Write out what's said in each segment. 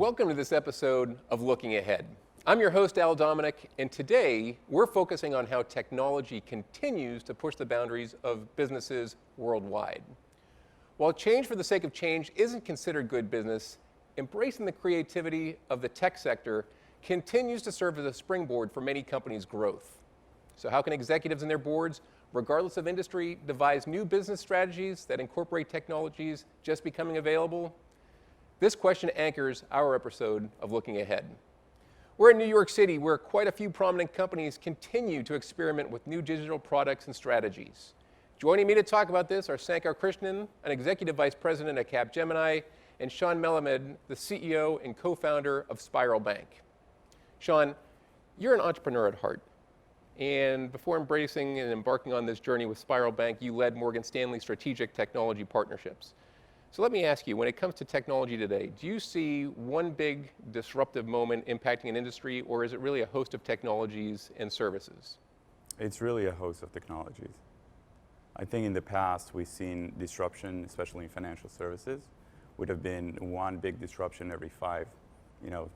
Welcome to this episode of Looking Ahead. I'm your host, Al Dominic, and today we're focusing on how technology continues to push the boundaries of businesses worldwide. While change for the sake of change isn't considered good business, embracing the creativity of the tech sector continues to serve as a springboard for many companies' growth. So how can executives and their boards, regardless of industry, devise new business strategies that incorporate technologies just becoming available? This question anchors our episode of Looking Ahead. We're in New York City, where quite a few prominent companies continue to experiment with new digital products and strategies. Joining me to talk about this are Sankar Krishnan, an Executive Vice President at Capgemini, and Sean Melamed, the CEO and co-founder of Spiral Bank. Sean, you're an entrepreneur at heart. And before embracing and embarking on this journey with Spiral Bank, you led Morgan Stanley Strategic Technology Partnerships. So let me ask you, when it comes to technology today, do you see one big disruptive moment impacting an industry, or is it really a host of technologies and services? It's really a host of technologies. I think in the past we've seen disruption, especially in financial services, would have been one big disruption every 5,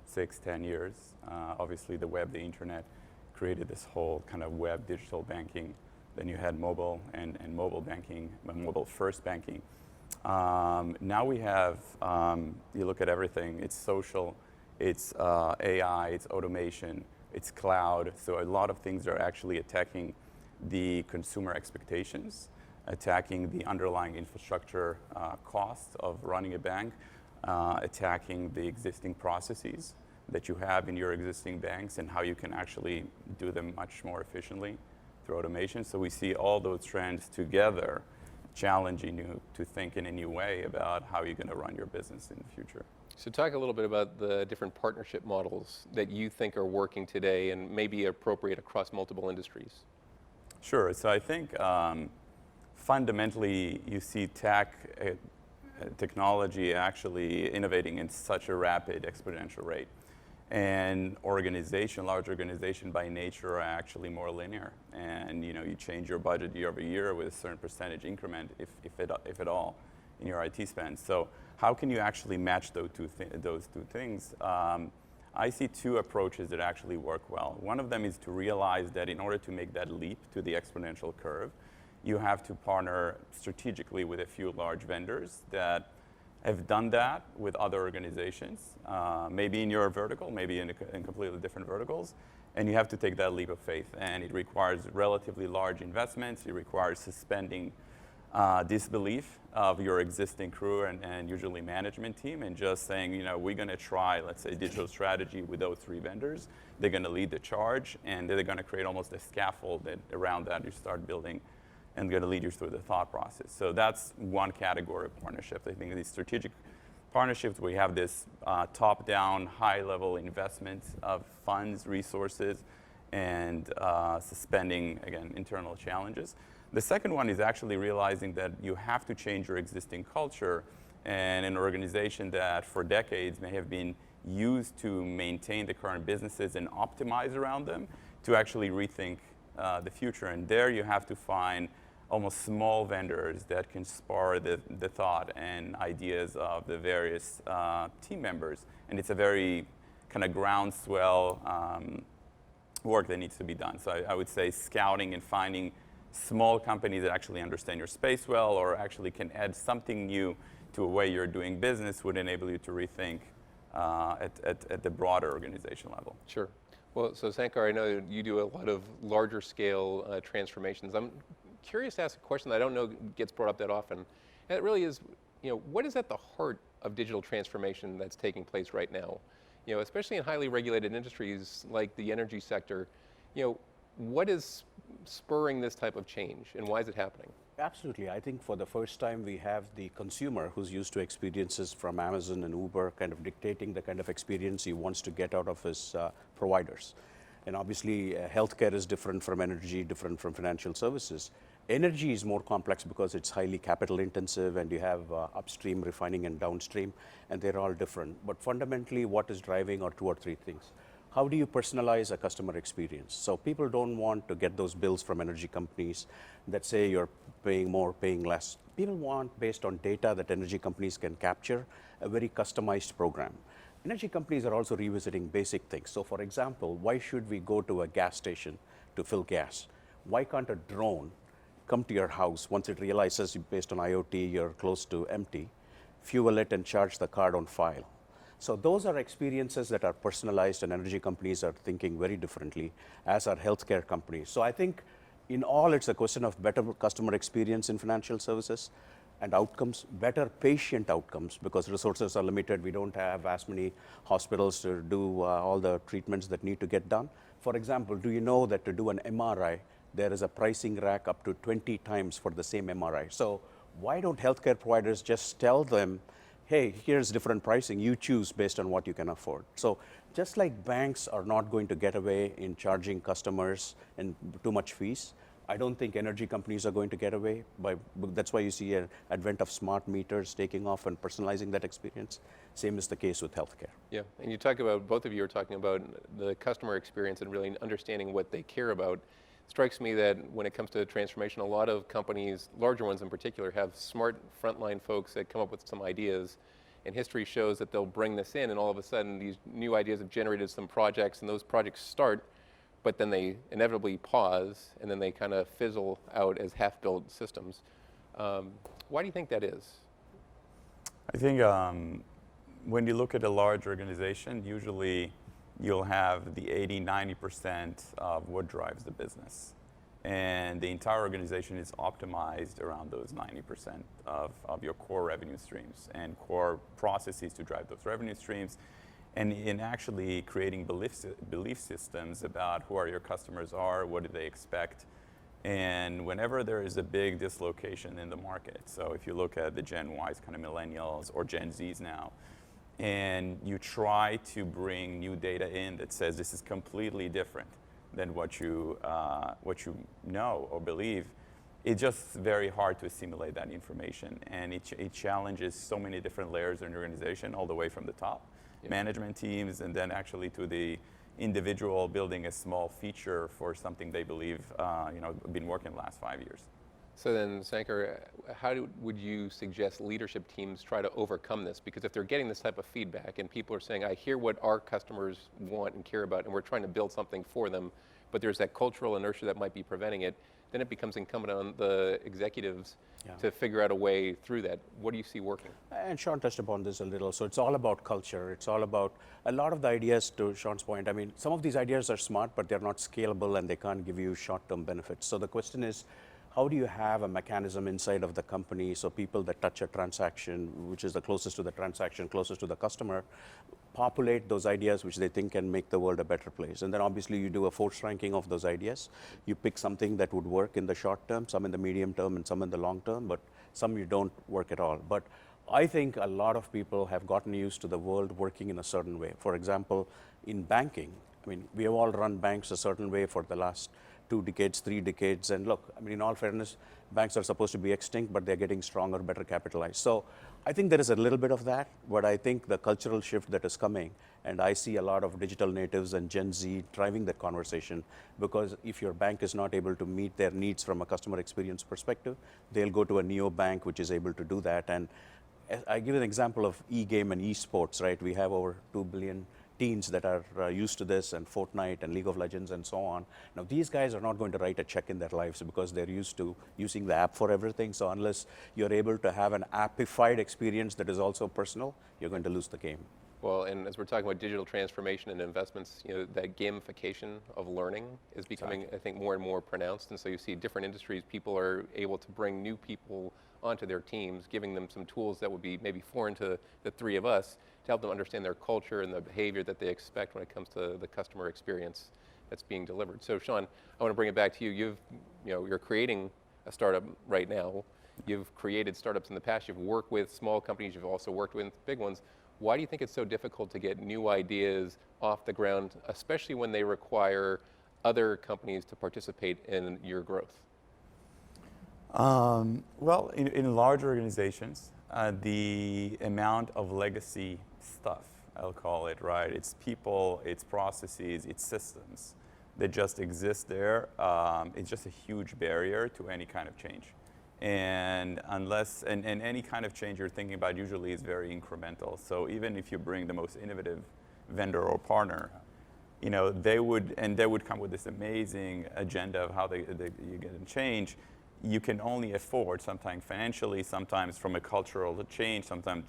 6, 10 years. Obviously the web, the internet created this whole kind of web digital banking. Then you had mobile and mobile banking, mobile first banking. Now we have, you look at everything, it's social, it's AI, it's automation, it's cloud. So a lot of things are actually attacking the consumer expectations, attacking the underlying infrastructure costs of running a bank, attacking the existing processes that you have in your existing banks and how you can actually do them much more efficiently through automation. So we see all those trends together challenging you to think in a new way about how you're going to run your business in the future. So talk a little bit about the different partnership models that you think are working today and maybe appropriate across multiple industries. Sure. So I think fundamentally you see technology actually innovating in such a rapid exponential rate. And large organization by nature are actually more linear. And you change your budget year over year with a certain percentage increment, if at all, in your IT spend. So how can you actually match those two things? I see two approaches that actually work well. One of them is to realize that in order to make that leap to the exponential curve, you have to partner strategically with a few large vendors that have done that with other organizations, maybe in your vertical, maybe in completely different verticals, and you have to take that leap of faith. And it requires relatively large investments. It requires suspending disbelief of your existing crew and usually management team and just saying, we're going to try, let's say, digital strategy with those 3 vendors. They're going to lead the charge, and they're going to create almost a scaffold that around that you start building and going to lead you through the thought process. So that's one category of partnership. I think these strategic partnerships, we have this top-down, high-level investment of funds, resources, and suspending, again, internal challenges. The second one is actually realizing that you have to change your existing culture, and an organization that for decades may have been used to maintain the current businesses and optimize around them to actually rethink the future. And there you have to find almost small vendors that can spar the thought and ideas of the various team members. And it's a very kind of groundswell work that needs to be done. So I would say scouting and finding small companies that actually understand your space well or actually can add something new to a way you're doing business would enable you to rethink at the broader organization level. Sure. Well, so Sankar, I know you do a lot of larger scale transformations. I'm curious to ask a question that I don't know gets brought up that often. And it really is, what is at the heart of digital transformation that's taking place right now? Especially in highly regulated industries like the energy sector, what is spurring this type of change and why is it happening? Absolutely. I think for the first time we have the consumer who's used to experiences from Amazon and Uber kind of dictating the kind of experience he wants to get out of his providers. And obviously healthcare is different from energy, different from financial services. Energy is more complex because it's highly capital intensive and you have upstream refining and downstream, and they're all different. But fundamentally what is driving are 2 or 3 things. How do you personalize a customer experience? So people don't want to get those bills from energy companies that say you're paying more, paying less. People want, based on data that energy companies can capture, a very customized program. energy companies are also revisiting basic things. So for example, why should we go to a gas station to fill gas? Why can't a drone come to your house once it realizes based on IoT you're close to empty, fuel it and charge the card on file? So those are experiences that are personalized, and energy companies are thinking very differently, as are healthcare companies. So I think in all, it's a question of better customer experience in financial services and outcomes, better patient outcomes, because resources are limited. We don't have as many hospitals to do all the treatments that need to get done. For example, do you know that to do an MRI, there is a pricing rack up to 20 times for the same MRI? So why don't healthcare providers just tell them, hey, here's different pricing, you choose based on what you can afford? So just like banks are not going to get away in charging customers and too much fees, I don't think energy companies are going to get away. That's why you see an advent of smart meters taking off and personalizing that experience. Same is the case with healthcare. Yeah, and you talk about, both of you are talking about the customer experience and really understanding what they care about. Strikes me that when it comes to transformation, a lot of companies, larger ones in particular, have smart frontline folks that come up with some ideas. And history shows that they'll bring this in, and all of a sudden these new ideas have generated some projects, and those projects start, but then they inevitably pause, and then they kind of fizzle out as half-built systems. Why do you think that is? I think when you look at a large organization, usually you'll have the 80–90% of what drives the business. And the entire organization is optimized around those 90% of your core revenue streams and core processes to drive those revenue streams, and in actually creating belief systems about who are your customers are, what do they expect. And whenever there is a big dislocation in the market, so if you look at the Gen Ys, kind of millennials, or Gen Zs now, and you try to bring new data in that says this is completely different than what you know or believe, it's just very hard to assimilate that information. And it challenges so many different layers in your organization, all the way from the top, management teams, and then actually to the individual building a small feature for something they believe been working the last 5 years. So then, Sankar, how would you suggest leadership teams try to overcome this? Because if they're getting this type of feedback and people are saying, I hear what our customers want and care about, and we're trying to build something for them, but there's that cultural inertia that might be preventing it, then it becomes incumbent on the executives to figure out a way through that. What do you see working? And Sean touched upon this a little. So it's all about culture. It's all about a lot of the ideas, to Sean's point. I mean, some of these ideas are smart, but they're not scalable and they can't give you short-term benefits. So the question is, how do you have a mechanism inside of the company so people that touch a transaction, which is the closest to the transaction, closest to the customer, populate those ideas which they think can make the world a better place? And then obviously you do a force ranking of those ideas. You pick something that would work in the short term, some in the medium term, and some in the long term, but some you don't work at all. But I think a lot of people have gotten used to the world working in a certain way. For example, in banking, I mean, we have all run banks a certain way for the last 2 decades, 3 decades. And look, I mean, in all fairness, banks are supposed to be extinct, but they're getting stronger, better capitalized. So I think there is a little bit of that, but I think the cultural shift that is coming, and I see a lot of digital natives and Gen Z driving that conversation, because if your bank is not able to meet their needs from a customer experience perspective, they'll go to a neobank which is able to do that. And I give an example of e-game and e-sports, right? We have over 2 billion teens that are used to this, and Fortnite and League of Legends and so on. Now, these guys are not going to write a check in their lives because they're used to using the app for everything. So unless you're able to have an appified experience that is also personal, you're going to lose the game. Well, and as we're talking about digital transformation and investments, that gamification of learning is becoming, I think, more and more pronounced. And so you see different industries, people are able to bring new people onto their teams, giving them some tools that would be maybe foreign to the three of us, to help them understand their culture and the behavior that they expect when it comes to the customer experience that's being delivered. So Sean, I want to bring it back to you. You're creating a startup right now. You've created startups in the past. You've worked with small companies. You've also worked with big ones. Why do you think it's so difficult to get new ideas off the ground, especially when they require other companies to participate in your growth? Well, in large organizations, the amount of legacy stuff, I'll call it, right? It's people, it's processes, it's systems that just exist there. It's just a huge barrier to any kind of change. And and any kind of change you're thinking about usually is very incremental. So even if you bring the most innovative vendor or partner, you know, they would come with this amazing agenda of how you get to change. You can only afford, sometimes financially, sometimes from a cultural change, sometimes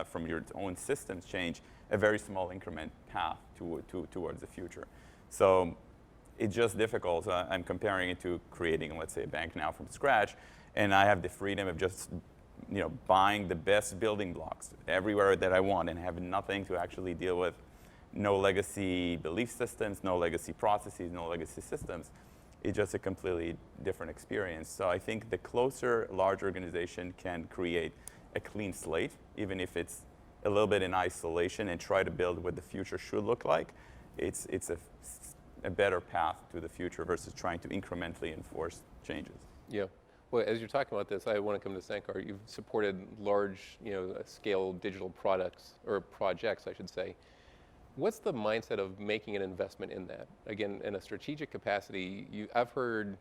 from your own systems change, a very small increment path towards the future. So it's just difficult. I'm comparing it to creating, let's say, a bank now from scratch, and I have the freedom of just, you know, buying the best building blocks everywhere that I want and have nothing to actually deal with. No legacy belief systems, no legacy processes, no legacy systems. It's just a completely different experience. So I think the closer large organization can create a clean slate, even if it's a little bit in isolation, and try to build what the future should look like, it's a better path to the future versus trying to incrementally enforce changes. Yeah. Well, as you're talking about this, I want to come to Sankar. You've supported large, you know, scale digital products, or projects, I should say. What's the mindset of making an investment in that? Again, in a strategic capacity, I've heard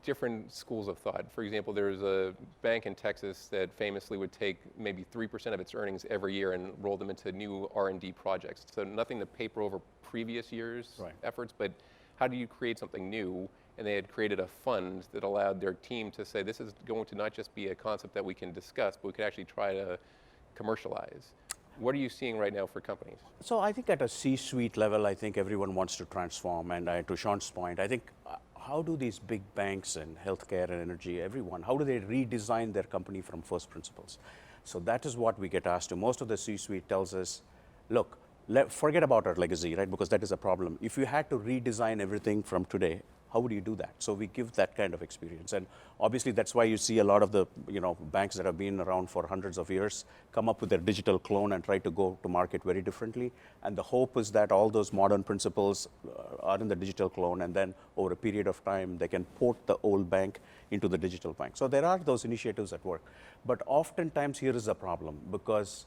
different schools of thought. For example, there's a bank in Texas that famously would take maybe 3% of its earnings every year and roll them into new R&D projects. So nothing to paper over previous years' efforts, but how do you create something new? And they had created a fund that allowed their team to say, this is going to not just be a concept that we can discuss, but we could actually try to commercialize. What are you seeing right now for companies? So I think at a C-suite level, I think everyone wants to transform. And to Sean's point, I think how do these big banks and healthcare and energy, everyone, how do they redesign their company from first principles? So that is what we get asked to. Most of the C-suite tells us, look, forget about our legacy, right? Because that is a problem. If you had to redesign everything from today, how would you do that? So we give that kind of experience. And obviously that's why you see a lot of the, you know, banks that have been around for hundreds of years come up with their digital clone and try to go to market very differently. And the hope is that all those modern principles are in the digital clone, and then over a period of time they can port the old bank into the digital bank. So there are those initiatives at work. But oftentimes here is a problem, because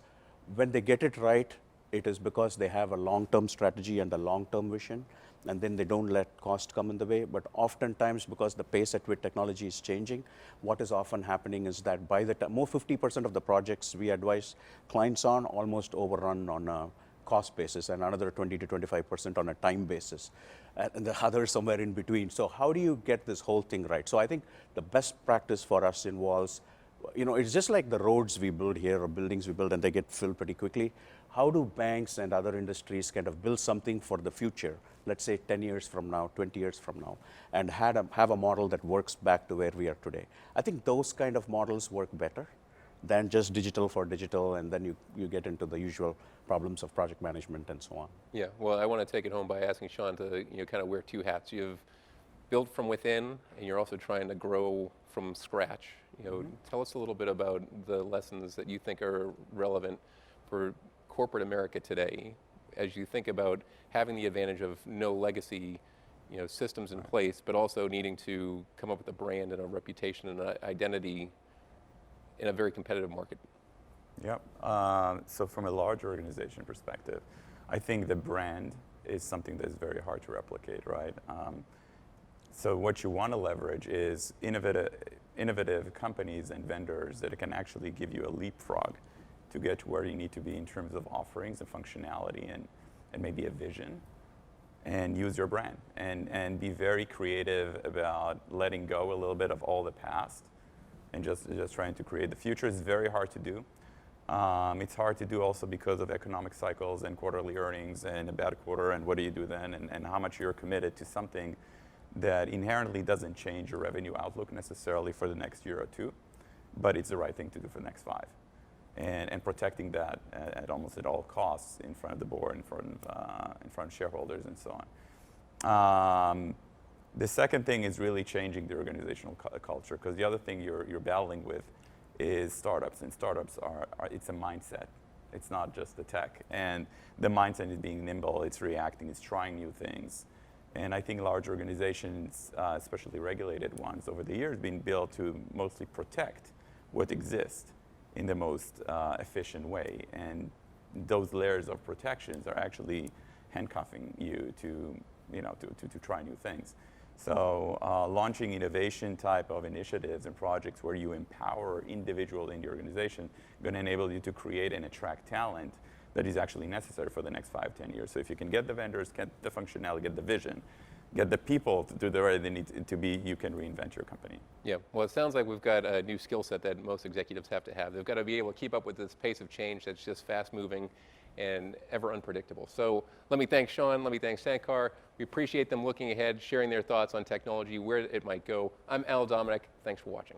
when they get it right, it is because they have a long-term strategy and a long-term vision, and then they don't let cost come in the way. But oftentimes, because the pace at which technology is changing, what is often happening is that by the time, more 50% of the projects we advise clients on almost overrun on a cost basis, and another 20 to 25% on a time basis, and the other somewhere in between. So how do you get this whole thing right? So I think the best practice for us involves, you know, it's just like the roads we build here or buildings we build and they get filled pretty quickly. How do banks and other industries kind of build something for the future, let's say 10 years from now, 20 years from now, and have a model that works back to where we are today? I think those kind of models work better than just digital for digital, and then you get into the usual problems of project management and so on. Yeah, well, I want to take it home by asking Sean to, you know, kind of wear two hats. You've built from within, and you're also trying to grow from scratch. You know, tell us a little bit about the lessons that you think are relevant for corporate America today, as you think about having the advantage of no legacy, you know, systems in place, but also needing to come up with a brand and a reputation and an identity in a very competitive market. Yep. So from a large organization perspective, I think the brand is something that is very hard to replicate, right? So what you want to leverage is innovative companies and vendors that can actually give you a leapfrog to get to where you need to be in terms of offerings and functionality and maybe a vision, and use your brand and be very creative about letting go a little bit of all the past and just trying to create the future. Is very hard to do. It's hard to do also because of economic cycles and quarterly earnings and a bad quarter, and what do you do then, and how much you're committed to something that inherently doesn't change your revenue outlook necessarily for the next year or two, but it's the right thing to do for the next 5. And protecting that at almost at all costs in front of the board, in front of shareholders, and so on. The second thing is really changing the organizational culture, because the other thing you're battling with is startups, and startups are it's a mindset. It's not just the tech, and the mindset is being nimble. It's reacting. It's trying new things, and I think large organizations, especially regulated ones, over the years, been built to mostly protect what exists in the most efficient way, and those layers of protections are actually handcuffing you to try new things. So launching innovation type of initiatives and projects where you empower individuals in the organization going to enable you to create and attract talent that is actually necessary for the next 5-10 years. So if you can get the vendors, get the functionality, get the vision, get the people to do the way they need to be, you can reinvent your company. Yeah, well, it sounds like we've got a new skill set that most executives have to have. They've got to be able to keep up with this pace of change that's just fast moving and ever unpredictable. So let me thank Sean, let me thank Sankar. We appreciate them looking ahead, sharing their thoughts on technology, where it might go. I'm Al Dominic. Thanks for watching.